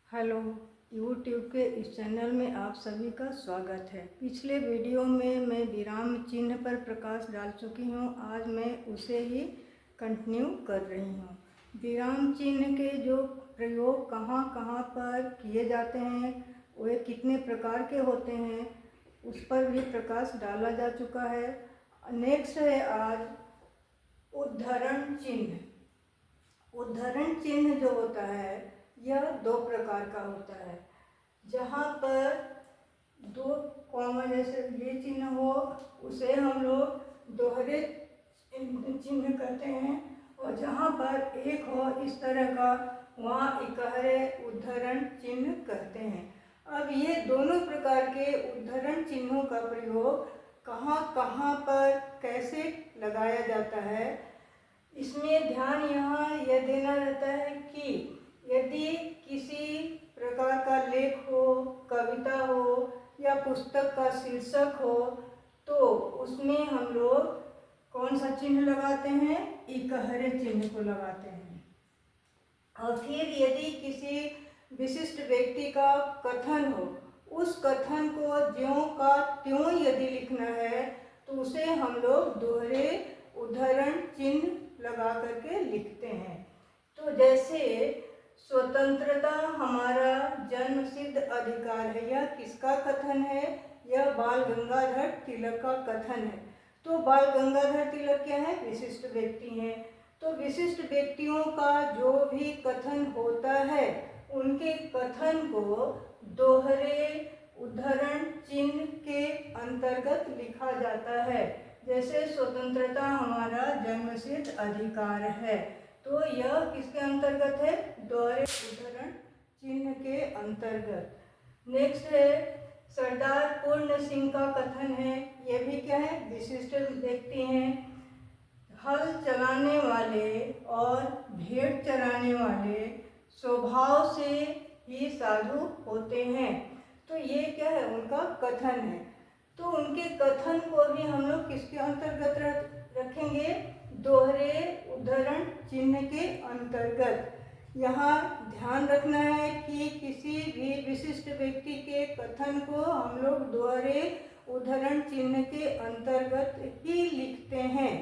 Hello, YouTube के इस channel में आप सभी का स्वागत है। पिछले वीडियो में मैं विराम चिन्ह पर प्रकाश डाल चुकी हूँ। आज मैं उसे ही कंटिन्यू कर रही हूँ। विराम चिन्ह के जो प्रयोग कहाँ कहाँ पर किए जाते हैं, वे कितने प्रकार के होते हैं, उस पर भी प्रकाश डाला जा चुका है। नेक्स्ट है आज उद्धरण चिन्ह। उद्धरण चिन्ह जो होता है यह दो प्रकार का होता है। जहाँ पर दो कॉमन जैसे ये चिन्ह हो उसे हम लोग दोहरे चिन्ह कहते हैं, और जहाँ पर एक हो इस तरह का वहाँ इकहरे उद्धरण चिन्ह कहते हैं। अब ये दोनों प्रकार के उद्धरण चिन्हों का प्रयोग कहाँ कहाँ पर कैसे लगाया जाता है, इसमें ध्यान यहाँ यह देना रहता है कि यदि किसी प्रकार का लेख हो, कविता हो या पुस्तक का शीर्षक हो तो उसमें हम लोग कौन सा चिन्ह लगाते हैं? इकहरे चिन्ह को लगाते हैं। और फिर यदि किसी विशिष्ट व्यक्ति का कथन हो, उस कथन को ज्यों का त्यों यदि लिखना है तो उसे हम लोग दोहरे उद्धरण चिन्ह लगा करके लिखते हैं। तो जैसे स्वतंत्रता हमारा जन्मसिद्ध अधिकार है, यह किसका कथन है? यह बाल गंगाधर तिलक का कथन है। तो बाल गंगाधर तिलक क्या है? विशिष्ट व्यक्ति हैं। तो विशिष्ट व्यक्तियों का जो भी कथन होता है उनके कथन को दोहरे उद्धरण चिन्ह के अंतर्गत लिखा जाता है। जैसे स्वतंत्रता हमारा जन्मसिद्ध अधिकार है, तो यह किसके अंतर्गत है? दोहरे उद्धरण चिन्ह के अंतर्गत। नेक्स्ट है सरदार पूर्ण सिंह का कथन है। यह भी क्या है? विशिष्ट व्यक्ति हैं। हल चलाने वाले और भेड़ चराने वाले स्वभाव से ही साधु होते हैं। तो ये क्या है? उनका कथन है। तो उनके कथन को भी हम लोग किसके अंतर्गत रखेंगे? दोहरे उद्धरण चिन्ह के अंतर्गत। यहाँ ध्यान रखना है कि किसी भी विशिष्ट व्यक्ति के कथन को हम लोग दोहरे उद्धरण चिन्ह के अंतर्गत ही लिखते हैं।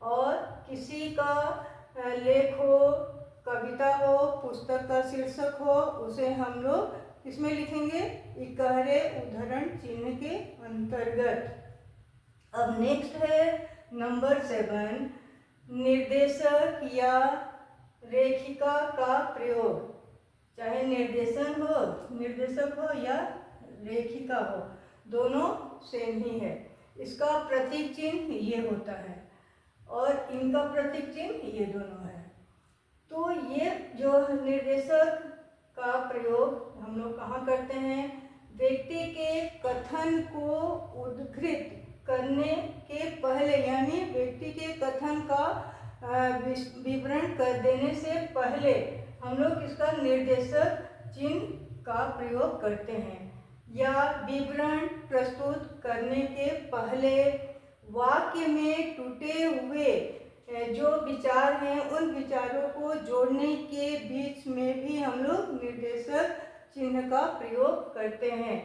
और किसी का लेख हो, कविता हो, पुस्तक का शीर्षक हो, उसे हम लोग किसमें लिखेंगे? इकहरे उद्धरण चिन्ह के अंतर्गत। अब नेक्स्ट है नंबर 7, निर्देशक या रेखिका का प्रयोग। चाहे निर्देशक हो या रेखिका हो, दोनों सेम ही है। इसका प्रतीक चिन्ह ये होता है और इनका प्रतीक चिन्ह ये दोनों है। तो ये जो निर्देशक का प्रयोग हम लोग कहाँ करते हैं? व्यक्ति के कथन को उद्धृत करने के पहले, यानी व्यक्ति के कथन का विवरण कर देने से पहले हम लोग इसका निर्देशक चिन्ह का प्रयोग करते हैं। या विवरण प्रस्तुत करने के पहले वाक्य में टूटे हुए जो विचार हैं उन विचारों को जोड़ने के बीच में भी हम लोग निर्देशक चिन्ह का प्रयोग करते हैं।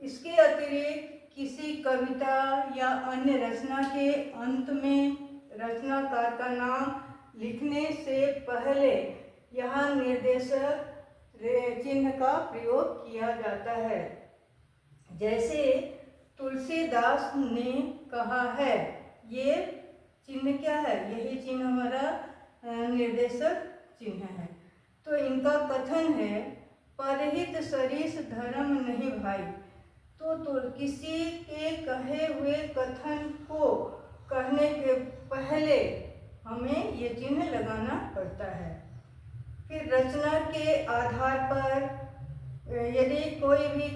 इसके अतिरिक्त किसी कविता या अन्य रचना के अंत में रचनाकार का नाम लिखने से पहले यहाँ निर्देशक चिन्ह का प्रयोग किया जाता है। जैसे तुलसीदास ने कहा है, ये चिन्ह क्या है? यही चिन्ह हमारा निर्देशक चिन्ह है। तो इनका कथन है, परहित सरिस धर्म नहीं भाई। तो किसी के कहे हुए कथन को कहने के पहले हमें ये चिन्ह लगाना पड़ता है। फिर रचना के आधार पर यदि कोई भी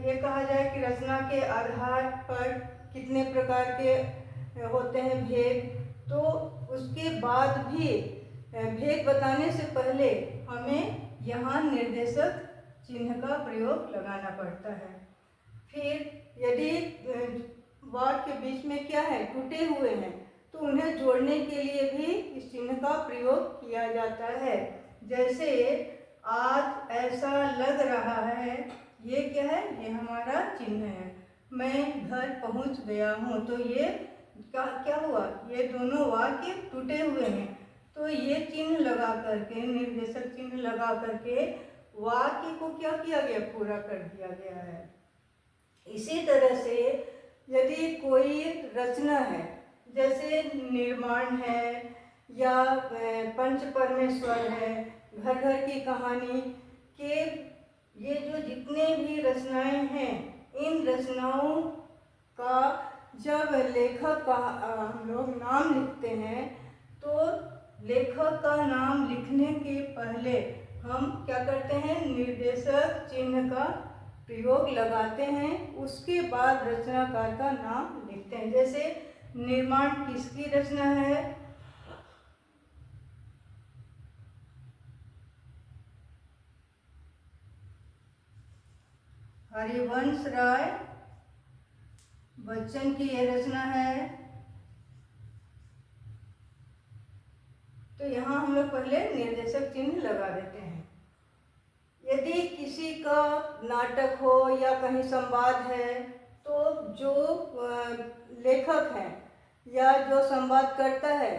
ये कहा जाए कि रचना के आधार पर कितने प्रकार के होते हैं भेद, तो उसके बाद भी भेद बताने से पहले हमें यहाँ निर्देशक चिन्ह का प्रयोग लगाना पड़ता है। फिर यदि वाक्य के बीच में क्या है? टूटे हुए हैं, तो उन्हें जोड़ने के लिए भी इस चिन्ह का प्रयोग किया जाता है। जैसे आज ऐसा लग रहा है, ये क्या है? ये हमारा चिन्ह है। मैं घर पहुंच गया हूँ, तो ये क्या हुआ? ये दोनों वाक्य टूटे हुए हैं, तो ये चिन्ह लगा करके, निर्देशक चिन्ह लगा करके वाक्य को क्या किया गया? पूरा कर दिया गया है। इसी तरह से यदि कोई रचना है, जैसे निर्माण है या पंच परमेश्वर है, घर घर की कहानी के, ये जो जितने भी रचनाएं हैं, इन रचनाओं का जब लेखक का हम लोग नाम लिखते हैं, तो लेखक का नाम लिखने के पहले हम क्या करते हैं? निर्देशक चिन्ह का प्रयोग लगाते हैं, उसके बाद रचनाकार का नाम लिखते हैं। जैसे निर्माण किसकी रचना है? हरिवंश राय बच्चन की यह रचना है। तो यहाँ हम लोग पहले निर्देशक चिन्ह लगा देते हैं। यदि किसी का नाटक हो या कहीं संवाद है, तो जो लेखक है या जो संवाद करता है,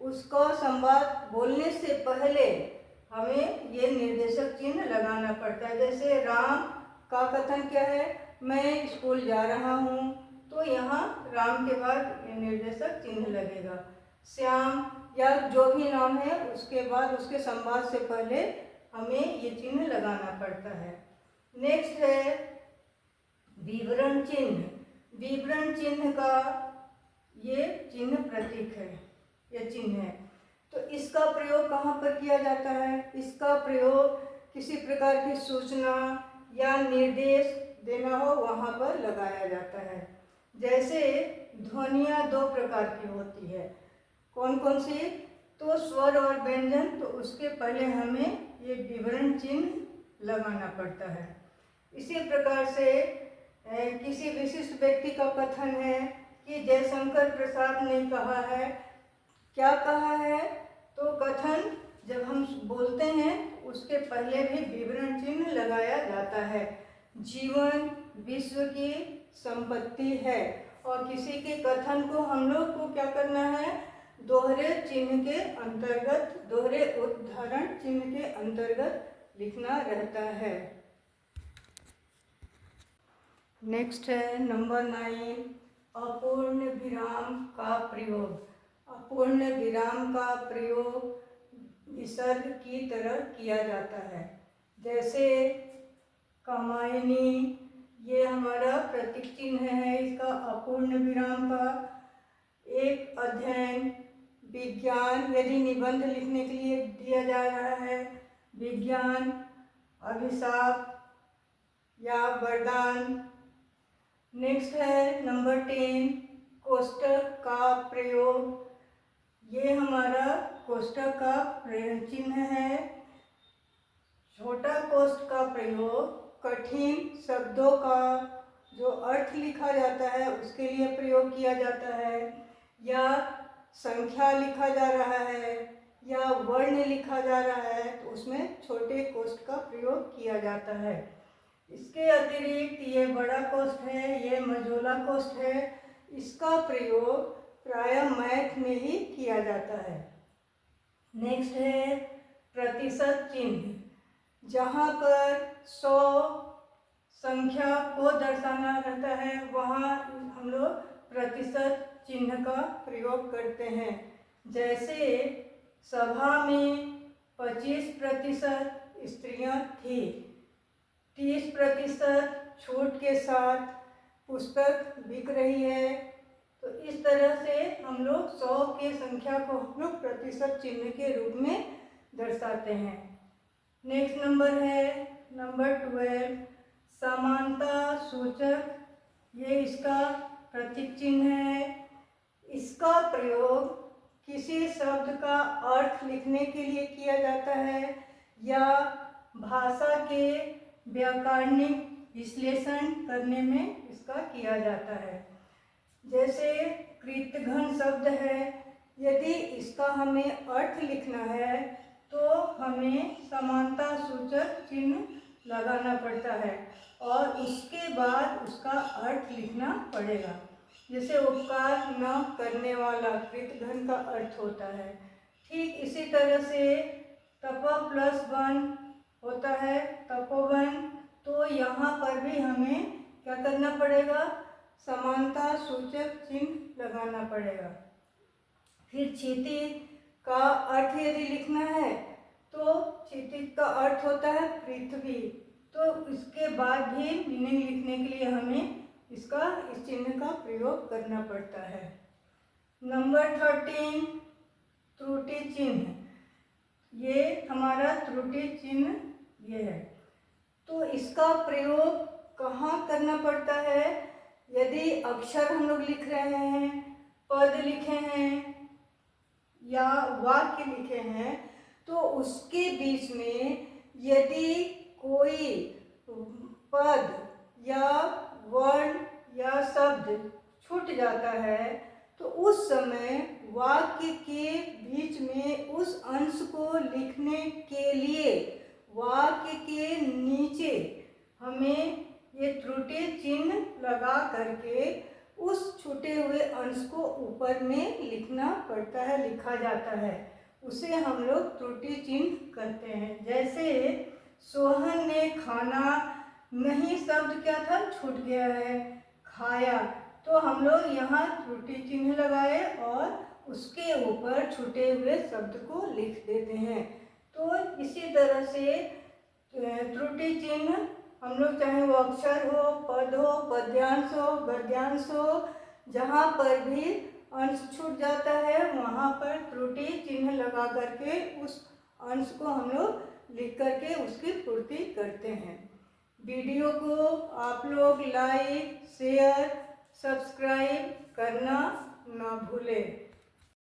उसका संवाद बोलने से पहले हमें ये निर्देशक चिन्ह लगाना पड़ता है। जैसे राम का कथन क्या है? मैं स्कूल जा रहा हूँ, तो यहाँ राम के बाद ये निर्देशक चिन्ह लगेगा। श्याम या जो भी नाम है, उसके बाद उसके संवाद से पहले हमें ये चिन्ह लगाना पड़ता है। नेक्स्ट है विवरण चिन्ह। विवरण चिन्ह का ये चिन्ह प्रतीक है, ये चिन्ह है। तो इसका प्रयोग कहाँ पर किया जाता है? इसका प्रयोग किसी प्रकार की सूचना या निर्देश देना हो, वहाँ पर लगाया जाता है। जैसे ध्वनियाँ दो प्रकार की होती है। कौन कौन सी? तो स्वर और व्यंजन, तो उसके पहले हमें ये विवरण चिन्ह लगाना पड़ता है। इसी प्रकार से किसी विशिष्ट व्यक्ति का कथन है कि जयशंकर प्रसाद ने कहा है। क्या कहा है? तो कथन जब हम बोलते हैं, उसके पहले भी विवरण चिन्ह लगाया जाता है। जीवन विश्व की संपत्ति है, और किसी के कथन को हम लोग को क्या करना है? दोहरे चिन्ह के अंतर्गत, दोहरे उदाहरण चिन्ह के अंतर्गत लिखना रहता है। नेक्स्ट है नंबर 9, अपूर्ण विराम का प्रयोग। अपूर्ण विराम का प्रयोग विसर्ग की तरह किया जाता है। जैसे कामायनी, ये हमारा प्रतीक चिन्ह है इसका अपूर्ण विराम का। एक अध्ययन, विज्ञान, यदि निबंध लिखने के लिए दिया जा रहा है, विज्ञान, अभिशाप या वरदान। नेक्स्ट है नंबर 10, कोष्ठक का प्रयोग। ये हमारा कोष्ठक का चिन्ह है। छोटा कोष्ठ का प्रयोग कठिन शब्दों का जो अर्थ लिखा जाता है, उसके लिए प्रयोग किया जाता है, या संख्या लिखा जा रहा है या वर्ण लिखा जा रहा है, तो उसमें छोटे कोष्ठ का प्रयोग किया जाता है। इसके अतिरिक्त ये बड़ा कोष्ठ है, ये मझोला कोष्ठ है, इसका प्रयोग प्रायः मैथ में ही किया जाता है। नेक्स्ट है प्रतिशत चिन्ह। जहाँ पर 100 संख्या को दर्शाना रहता है, वहाँ हम लोग प्रतिशत चिन्ह का प्रयोग करते हैं। जैसे सभा में 25% स्त्रियां थी, 30% छूट के साथ पुस्तक बिक रही है। तो इस तरह से हम लोग 100 के संख्या को हम लोग प्रतिशत चिन्ह के रूप में दर्शाते हैं। नेक्स्ट नंबर है नंबर 12, समानता सूचक। ये इसका प्रतीक चिन्ह है। इसका प्रयोग किसी शब्द का अर्थ लिखने के लिए किया जाता है या भाषा के व्याकरणिक विश्लेषण करने में इसका किया जाता है। जैसे कृतघ्न शब्द है, यदि इसका हमें अर्थ लिखना है, तो हमें समानता सूचक चिन्ह लगाना पड़ता है और उसके बाद उसका अर्थ लिखना पड़ेगा। जैसे उपकार न करने वाला कृतघ्न का अर्थ होता है। ठीक इसी तरह से तप +1 होता है तपोवन। तो यहाँ पर भी हमें क्या करना पड़ेगा, समानता सूचक चिन्ह लगाना पड़ेगा। फिर क्षितिज का अर्थ यदि लिखना है तो क्षितिज का अर्थ होता है पृथ्वी। तो इसके बाद भी मीनिंग लिखने के लिए हमें इस चिन्ह का प्रयोग करना पड़ता है। नंबर 13 त्रुटि चिन्ह। ये हमारा त्रुटि चिन्ह ये है। तो इसका प्रयोग कहाँ करना पड़ता है, यदि अक्षर हम लोग लिख रहे हैं, पद लिखे हैं या वाक्य लिखे हैं, तो उसके बीच में यदि कोई पद या वर्ण या शब्द छूट जाता है तो उस समय वाक्य के बीच में उस अंश को लिखने के लिए वाक्य के नीचे हमें ये त्रुटि चिन्ह लगा करके उस छूटे हुए अंश को ऊपर में लिखना पड़ता है, लिखा जाता है। उसे हम लोग त्रुटि चिन्ह कहते हैं। जैसे सोहन ने खाना नहीं शब्द क्या था, छूट गया है, खाया। तो हम लोग यहाँ त्रुटि चिन्ह लगाए और उसके ऊपर छूटे हुए शब्द को लिख देते हैं। तो इसी तरह से त्रुटि चिन्ह हम लोग चाहे वो अक्षर हो, पद हो, पद्यांश हो, गद्यांश हो, जहाँ पर भी अंश छूट जाता है वहाँ पर त्रुटि चिन्ह लगा करके उस अंश को हम लोग लिख करके उसकी पूर्ति करते हैं। वीडियो को आप लोग लाइक, शेयर, सब्सक्राइब करना ना भूलें।